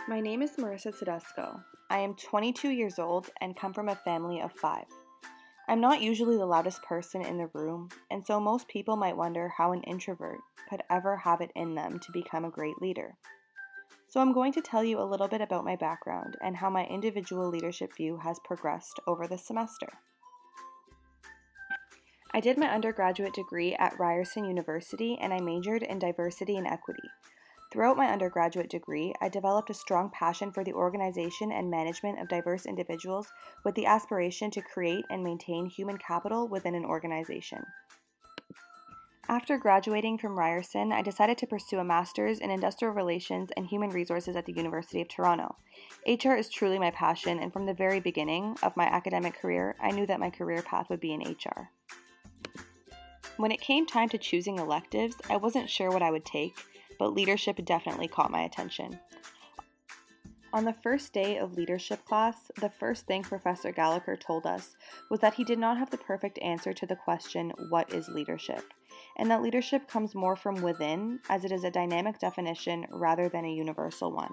My name is Marissa Tedesco. I am 22 years old and come from a family of 5. I'm not usually the loudest person in the room, and so most people might wonder how an introvert could ever have it in them to become a great leader. So I'm going to tell you a little bit about my background and how my individual leadership view has progressed over the semester. I did my undergraduate degree at Ryerson University and I majored in diversity and equity. Throughout my undergraduate degree, I developed a strong passion for the organization and management of diverse individuals with the aspiration to create and maintain human capital within an organization. After graduating from Ryerson, I decided to pursue a master's in industrial relations and human resources at the University of Toronto. HR is truly my passion, and from the very beginning of my academic career, I knew that my career path would be in HR. When it came time to choosing electives, I wasn't sure what I would take, but leadership definitely caught my attention. On the first day of leadership class, the first thing Professor Gallagher told us was that he did not have the perfect answer to the question, what is leadership? And that leadership comes more from within, as it is a dynamic definition rather than a universal one.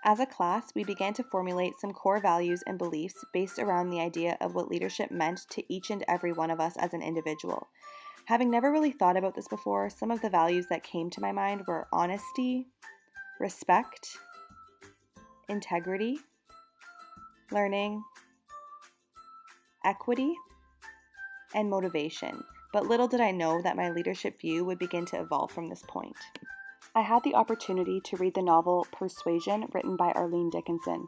As a class, we began to formulate some core values and beliefs based around the idea of what leadership meant to each and every one of us as an individual. Having never really thought about this before, some of the values that came to my mind were honesty, respect, integrity, learning, equity, and motivation. But little did I know that my leadership view would begin to evolve from this point. I had the opportunity to read the novel Persuasion, written by Arlene Dickinson.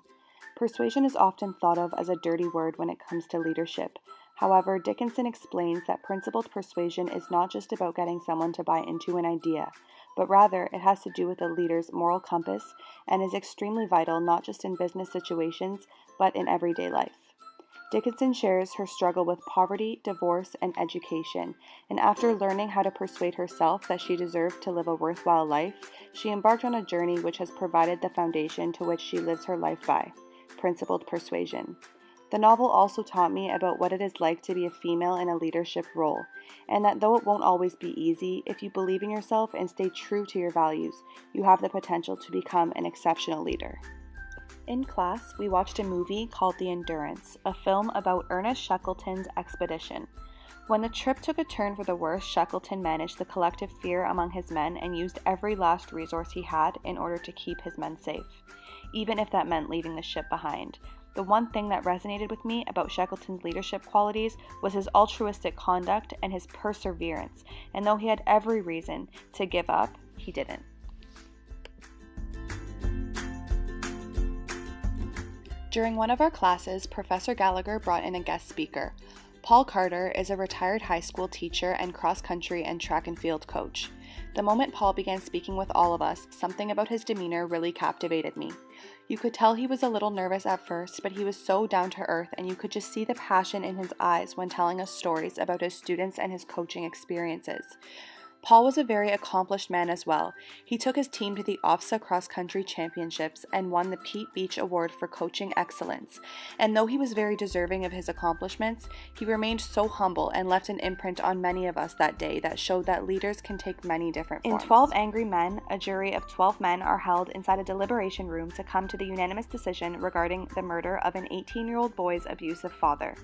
Persuasion is often thought of as a dirty word when it comes to leadership. However, Dickinson explains that principled persuasion is not just about getting someone to buy into an idea, but rather it has to do with a leader's moral compass and is extremely vital not just in business situations, but in everyday life. Dickinson shares her struggle with poverty, divorce, and education, and after learning how to persuade herself that she deserved to live a worthwhile life, she embarked on a journey which has provided the foundation to which she lives her life by, principled persuasion. The novel also taught me about what it is like to be a female in a leadership role, and that though it won't always be easy, if you believe in yourself and stay true to your values, you have the potential to become an exceptional leader. In class, we watched a movie called The Endurance, a film about Ernest Shackleton's expedition. When the trip took a turn for the worse, Shackleton managed the collective fear among his men and used every last resource he had in order to keep his men safe, even if that meant leaving the ship behind. The one thing that resonated with me about Shackleton's leadership qualities was his altruistic conduct and his perseverance, and though he had every reason to give up, he didn't. During one of our classes, Professor Gallagher brought in a guest speaker. Paul Carter is a retired high school teacher and cross-country and track and field coach. The moment Paul began speaking with all of us, something about his demeanor really captivated me. You could tell he was a little nervous at first, but he was so down to earth and you could just see the passion in his eyes when telling us stories about his students and his coaching experiences. Paul was a very accomplished man as well. He took his team to the OFSA cross-country championships and won the Pete Beach Award for coaching excellence. And though he was very deserving of his accomplishments, he remained so humble and left an imprint on many of us that day that showed that leaders can take many different forms. In 12 Angry Men, a jury of 12 men are held inside a deliberation room to come to the unanimous decision regarding the murder of an 18-year-old boy's abusive father.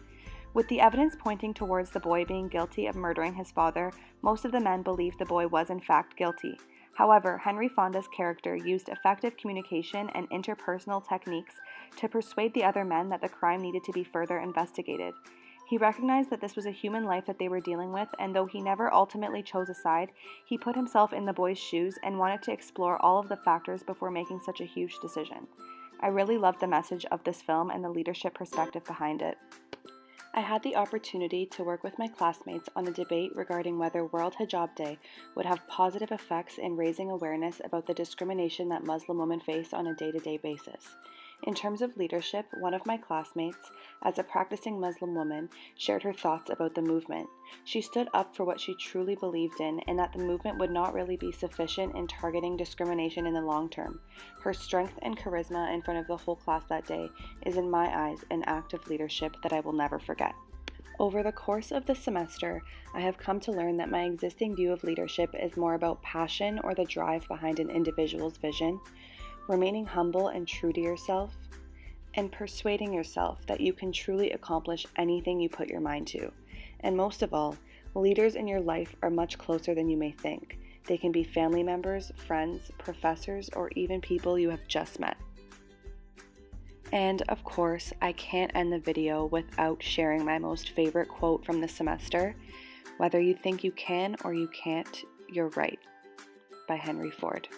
With the evidence pointing towards the boy being guilty of murdering his father, most of the men believed the boy was in fact guilty. However, Henry Fonda's character used effective communication and interpersonal techniques to persuade the other men that the crime needed to be further investigated. He recognized that this was a human life that they were dealing with, and though he never ultimately chose a side, he put himself in the boy's shoes and wanted to explore all of the factors before making such a huge decision. I really loved the message of this film and the leadership perspective behind it. I had the opportunity to work with my classmates on a debate regarding whether World Hijab Day would have positive effects in raising awareness about the discrimination that Muslim women face on a day-to-day basis. In terms of leadership, one of my classmates, as a practicing Muslim woman, shared her thoughts about the movement. She stood up for what she truly believed in and that the movement would not really be sufficient in targeting discrimination in the long term. Her strength and charisma in front of the whole class that day is, in my eyes, an act of leadership that I will never forget. Over the course of the semester, I have come to learn that my existing view of leadership is more about passion or the drive behind an individual's vision. remaining humble and true to yourself, and persuading yourself that you can truly accomplish anything you put your mind to. And most of all, leaders in your life are much closer than you may think. They can be family members, friends, professors, or even people you have just met. And of course, I can't end the video without sharing my most favorite quote from the semester: "Whether you think you can or you can't, you're right," by Henry Ford.